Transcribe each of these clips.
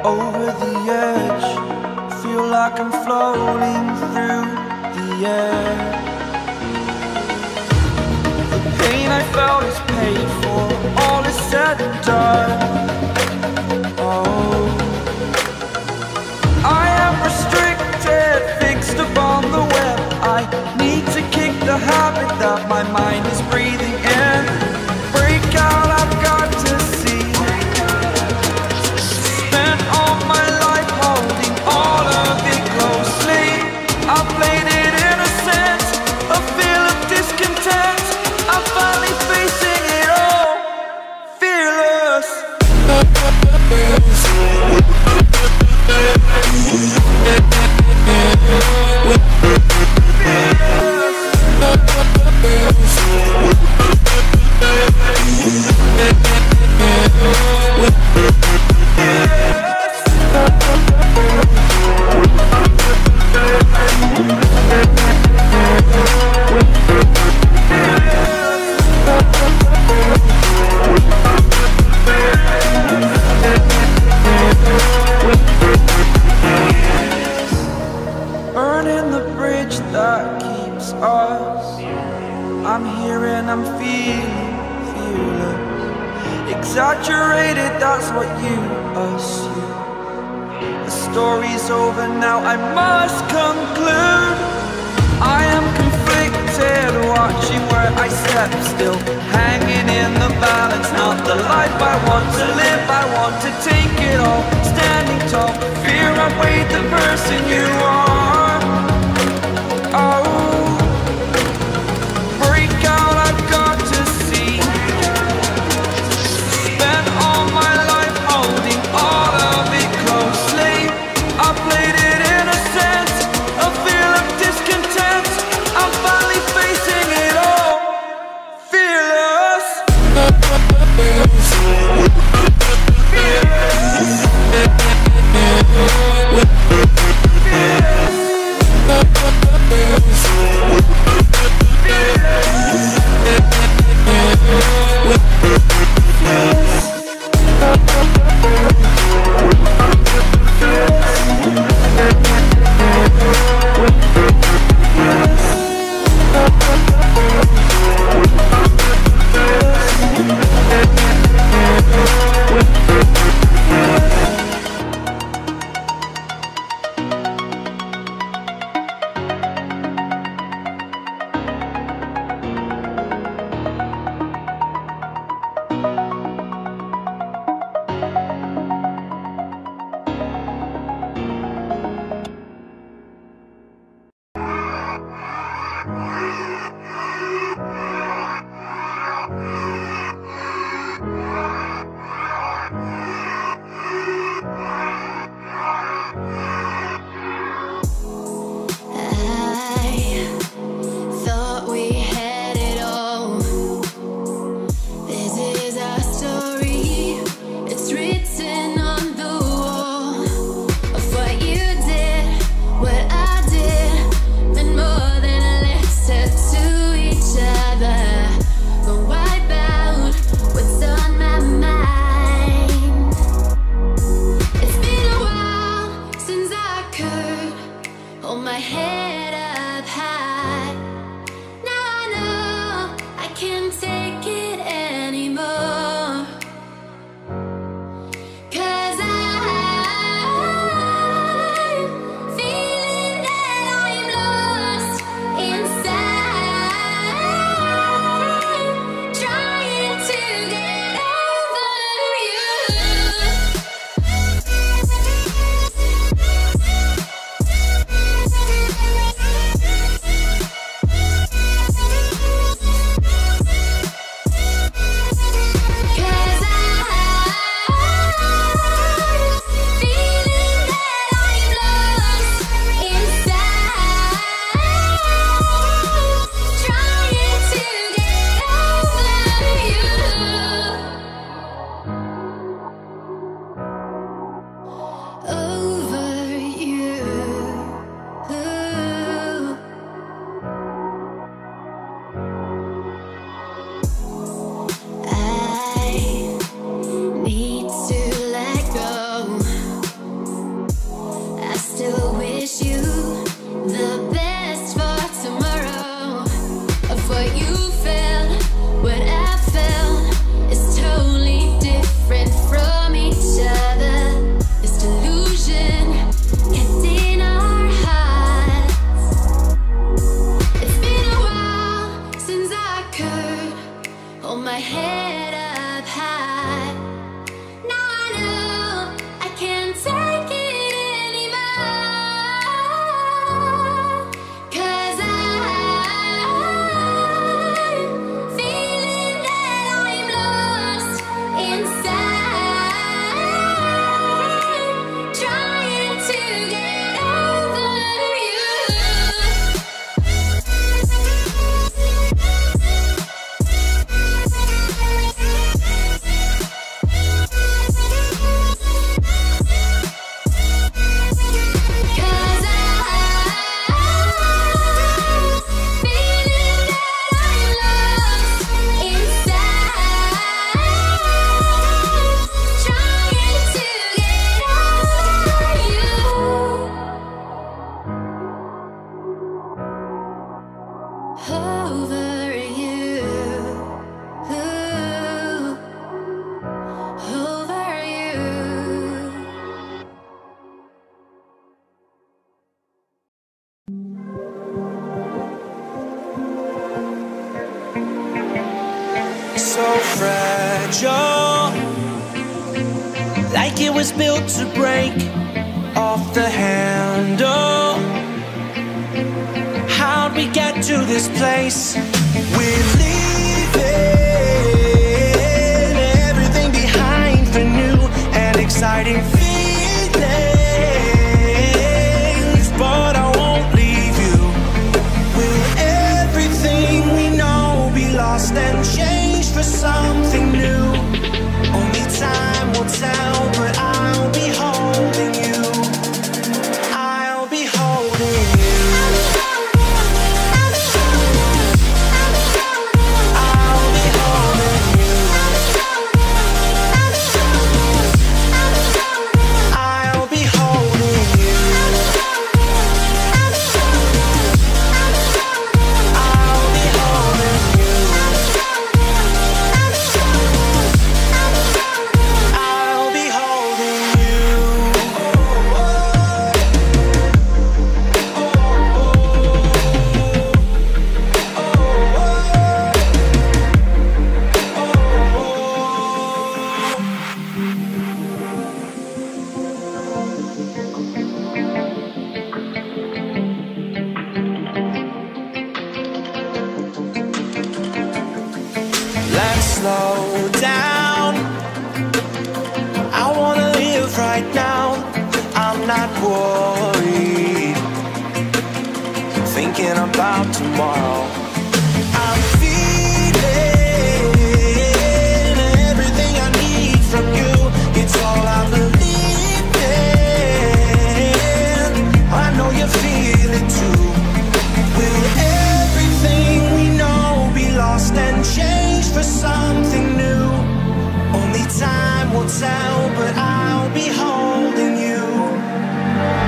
over the edge. Feel like I'm floating through the air. The pain I felt is paid for, all is said and done. Oh, I am restricted, fixed upon the web. I need to kick the habit that my mind is breathing in. Break out, I've got to see. Spent all my life holding all of it closely. I played it innocent, a feel of discontent. I'm finally facing it all, fearless. Burning the bridge that keeps us. I'm here and I'm feeling fearless. Exaggerated, that's what you assume. The story's over now, I must conclude. I am conflicted, watching where I step still, hanging in the balance. Not the life I want to live, I want to take it all. Standing tall, fear outweighed the person you are. Oh, break out, I've got to see. Spent all my life holding all of it closely. I played it innocent, a feel of discontent. I'm finally facing it all, fearless. angel, like it was built to break off the handle. How'd we get to this place? We're leaving everything behind for new and exciting feelings, but I won't leave you. Will everything we know be lost and changed for something new? Only time will tell, but I'll be holding you. I'll be holding you. Let's slow down. I wanna live right now. I'm not worried, thinking about tomorrow. I'm feeling everything I need from you. It's all I believe in. I know you feel it too. Will everything we know be lost and changed for something new? Only time will tell, but I'll be holding you.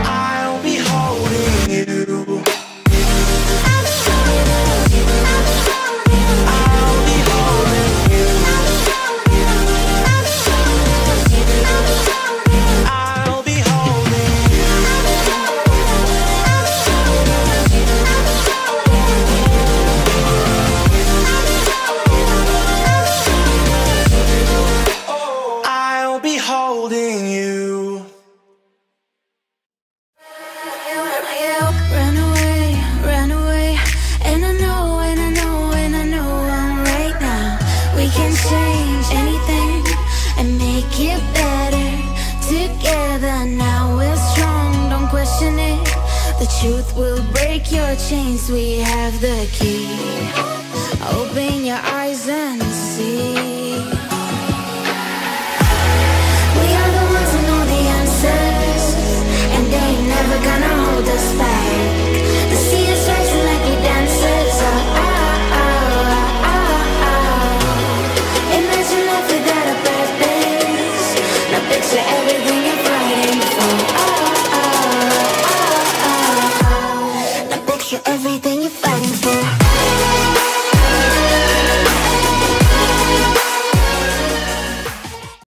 I'll be holding you. I'll be holding you. I'll be holding you. I'll be holding you. Run away, and I know, and I know, and I know I'm right now. We can change anything and make it better together. Now we're strong, don't question it. The truth will break your chains. We have the key. Open your eyes and see. We are the ones who know the answers, and they ain't never gonna hold us back. The sea is rising like we dancers. Imagine life without a purpose. Now picture everything you're fighting for. Now picture everything you're fighting for.